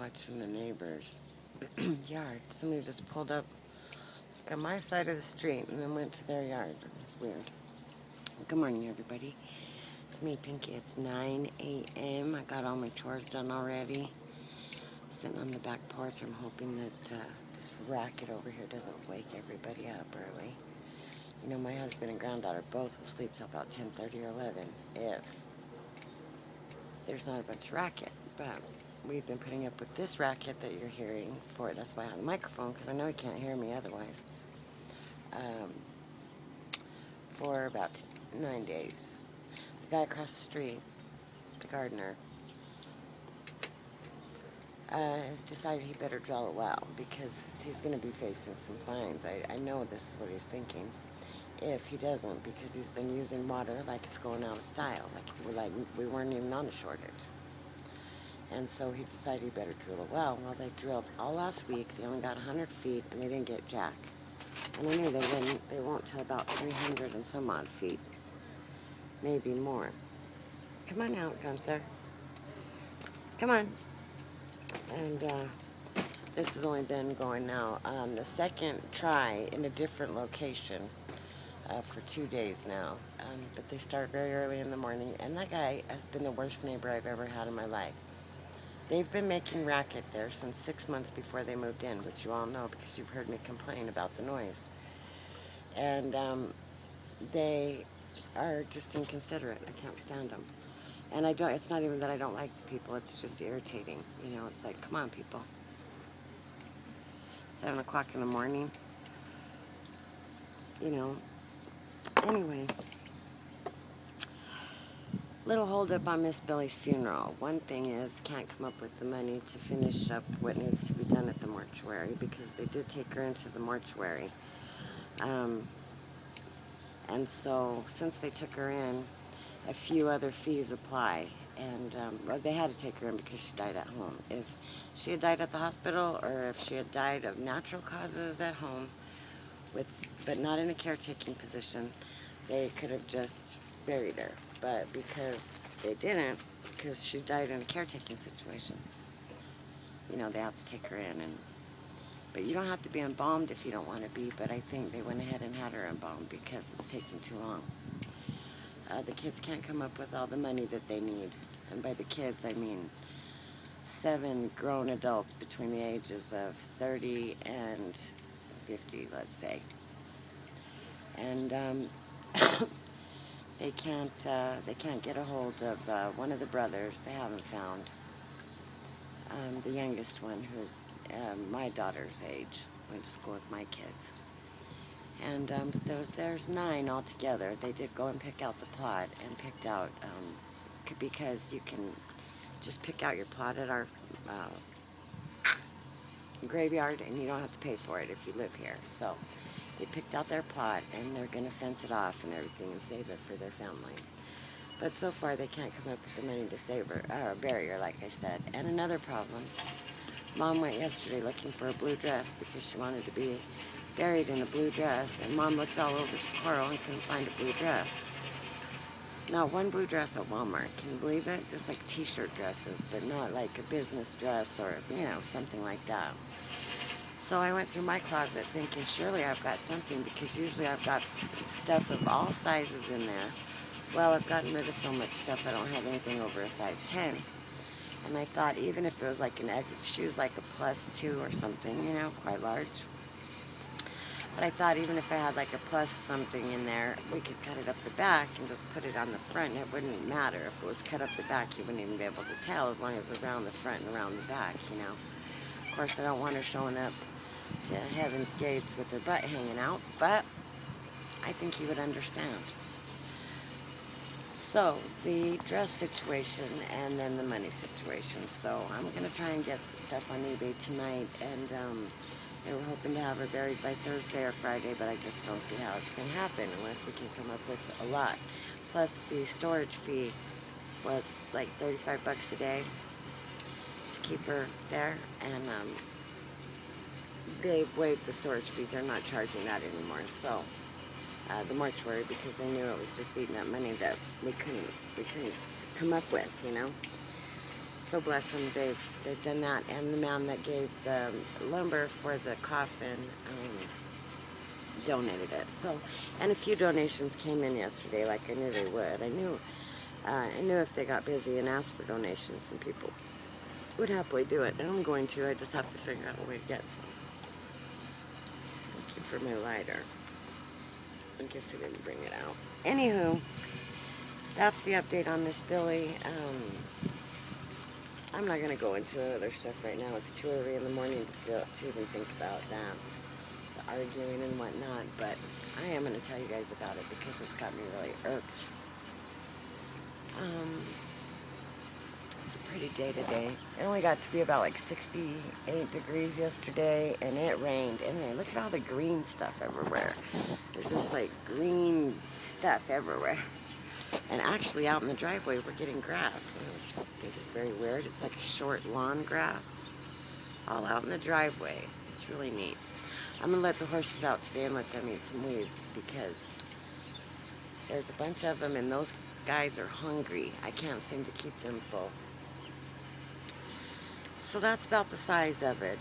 watching the neighbor's yard. Somebody just pulled up on my side of the street and then went to their yard. It was weird. Good morning, everybody. It's me, Pinky. It's 9 a.m. I got all my chores done already. I'm sitting on the back porch. I'm hoping that this racket over here doesn't wake everybody up early. You know, my husband and granddaughter both will sleep till about 10:30 or 11 if there's not a bunch of racket. But we've been putting up with this racket that you're hearing for, that's why I have the microphone, because I know he can't hear me otherwise, for about 9 days. The guy across the street, the gardener, has decided he better drill a well because he's going to be facing some fines. I know this is what he's thinking. If he doesn't, because he's been using water like it's going out of style, like we weren't even on a shortage. And so he decided he better drill a well. Well, they drilled all last week. They only got 100 feet, and they didn't get jack. And I knew they wouldn't. They won't till about 300 and some odd feet, maybe more. Come on out, Gunther. Come on. And this has only been going now on the second try in a different location for 2 days now. But they start very early in the morning, and that guy has been the worst neighbor I've ever had in my life. They've been making racket there since 6 months before they moved in, which you all know because you've heard me complain about the noise. And they are just inconsiderate. I can't stand them. And it's not even that I don't like people, it's just irritating. You know, it's like, come on, people. 7 o'clock in the morning. You know. Anyway. Little holdup on Miss Billy's funeral. One thing is, can't come up with the money to finish up what needs to be done at the mortuary because they did take her into the mortuary. And so, since they took her in, a few other fees apply. And they had to take her in because she died at home. If she had died at the hospital or if she had died of natural causes at home, but not in a caretaking position, they could have just buried her. But because they didn't, because she died in a caretaking situation, you know, they have to take her in. But you don't have to be embalmed if you don't want to be, but I think they went ahead and had her embalmed because it's taking too long. The kids can't come up with all the money that they need. And by the kids, I mean 7 grown adults between the ages of 30 and 50, let's say. And they can't get a hold of one of the brothers. They haven't found the youngest one, who's my daughter's age, went to school with my kids. And there's 9 altogether. They did go and pick out the plot and picked out, because you can just pick out your plot at our graveyard and you don't have to pay for it if you live here. So they picked out their plot and they're going to fence it off and everything and save it for their family. But so far they can't come up with the money to save her, or bury her, like I said. And another problem, Mom went yesterday looking for a blue dress because she wanted to be buried in a blue dress, and Mom looked all over Squirrel and couldn't find a blue dress. Not one blue dress at Walmart. Can you believe it? Just like t-shirt dresses, but not like a business dress or, you know, something like that. So I went through my closet thinking, surely I've got something, because usually I've got stuff of all sizes in there. Well, I've gotten rid of so much stuff, I don't have anything over a size 10. And I thought, even if it was like she was like a +2 or something, you know, quite large. But I thought even if I had like a plus something in there, we could cut it up the back and just put it on the front. It wouldn't matter. If it was cut up the back, you wouldn't even be able to tell, as long as it's around the front and around the back, you know. Of course, I don't want her showing up to heaven's gates with her butt hanging out, but I think he would understand. So, the dress situation and then the money situation. So, I'm going to try and get some stuff on eBay tonight, and they were hoping to have her buried by Thursday or Friday, but I just don't see how it's going to happen unless we can come up with a lot. Plus, the storage fee was like $35 a day to keep her there, and they've waived the storage fees. They're not charging that anymore. So, the mortuary, because they knew it was just eating up money that we couldn't come up with, you know. So bless them, they've done that. And the man that gave the lumber for the coffin donated it. So, and a few donations came in yesterday, like I knew they would. I knew if they got busy and asked for donations, some people would happily do it. And I'm going to. I just have to figure out a way to get some. Thank you for my lighter. I guess I didn't bring it out. Anywho, that's the update on Miss Billy. I'm not going to go into other stuff right now. It's too early in the morning to even think about that, the arguing and whatnot. But I am going to tell you guys about it because it's got me really irked. It's a pretty day today. It only got to be about like 68 degrees yesterday, and it rained. Anyway, look at all the green stuff everywhere. There's just like green stuff everywhere. And actually out in the driveway we're getting grass, which I think is very weird. It's like a short lawn grass all out in the driveway. It's really neat. I'm gonna let the horses out today and let them eat some weeds because there's a bunch of them and those guys are hungry. I can't seem to keep them full. So that's about the size of it.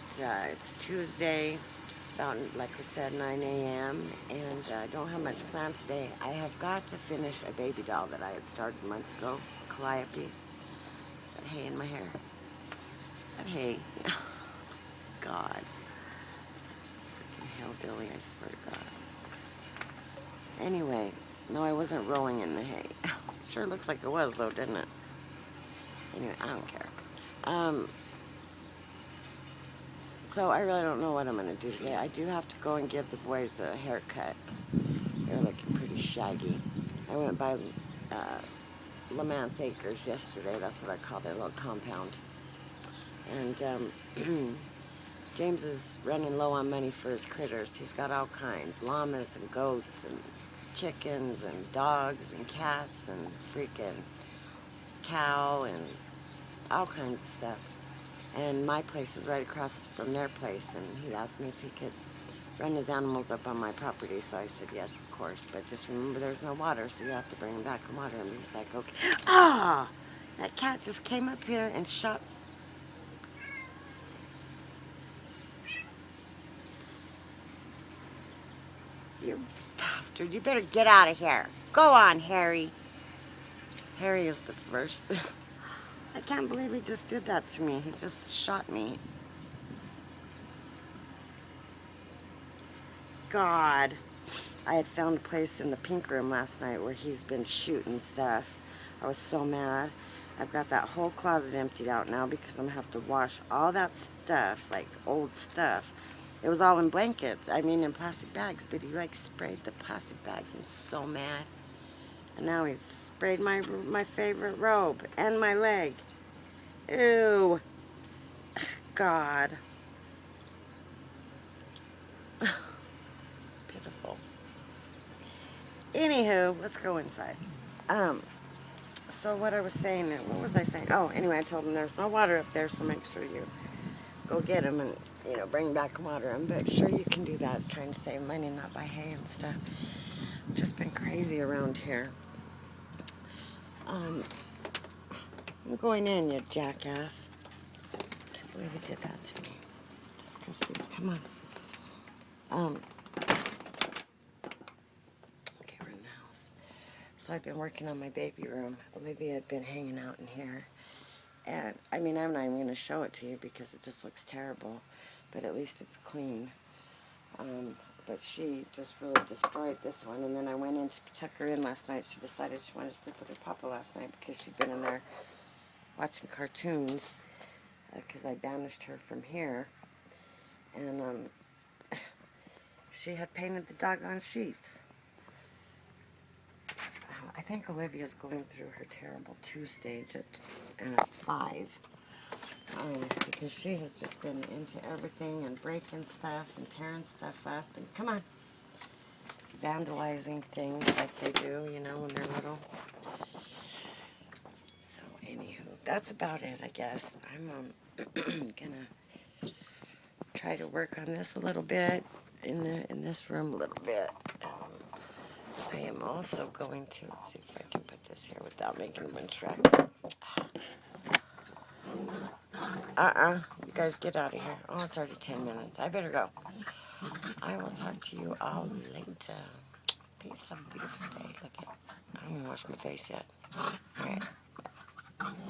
It's Tuesday. It's about, like I said, 9 a.m. and I don't have much planned today. I have got to finish a baby doll that I had started months ago, Calliope. Is that hay in my hair? Is that hay? God. Such a freaking hillbilly, I swear to God. Anyway, no, I wasn't rolling in the hay. It sure looks like it was, though, didn't it? Anyway, I don't care. So I really don't know what I'm going to do today. I do have to go and give the boys a haircut. They're looking pretty shaggy. I went by Lamance Acres yesterday. That's what I call their little compound. And James is running low on money for his critters. He's got all kinds. Llamas and goats and chickens and dogs and cats and freaking cow and all kinds of stuff. And my place is right across from their place, and he asked me if he could run his animals up on my property, so I said yes, of course, but just remember there's no water, so you have to bring him back some water. And he's like, okay. Ah! That cat just came up here and shot. You bastard, you better get out of here. Go on, Harry. Harry is the first. I can't believe he just did that to me. He just shot me. God. I had found a place in the pink room last night where he's been shooting stuff. I was so mad. I've got that whole closet emptied out now because I'm going to have to wash all that stuff, like old stuff. It was all in blankets, in plastic bags, but he like sprayed the plastic bags. I'm so mad. And now he's sprayed my favorite robe and my leg. Ew. God. Pitiful. Anywho, let's go inside. So what I was saying, what was I saying? Oh, anyway, I told him there's no water up there, so make sure you go get him and, bring back water. But sure you can do that. It's trying to save money, not buy hay and stuff. It's just been crazy around here. I'm going in, you jackass. Can't believe he did that to me. Disgusting. Come on. Okay, we're in the house. So I've been working on my baby room. Olivia had been hanging out in here. And, I'm not even going to show it to you because it just looks terrible. But at least it's clean. But she just really destroyed this one. And then I went in to tuck her in last night. She decided she wanted to sleep with her papa last night because she'd been in there watching cartoons. Because I banished her from here. And she had painted the doggone sheets. I think Olivia's going through her terrible 2 stage at 5. Because she has just been into everything and breaking stuff and tearing stuff up. And come on. Vandalizing things like they do, when they're little. So, anywho, that's about it, I guess. I'm gonna try to work on this a little bit in this room a little bit. I am also going to, let's see if I can put this here without making a bunch of racket. You guys get out of here. Oh, it's already 10 minutes. I better go. I will talk to you all later. Peace. Have a beautiful day. Look at. I haven't washed my face yet. All right.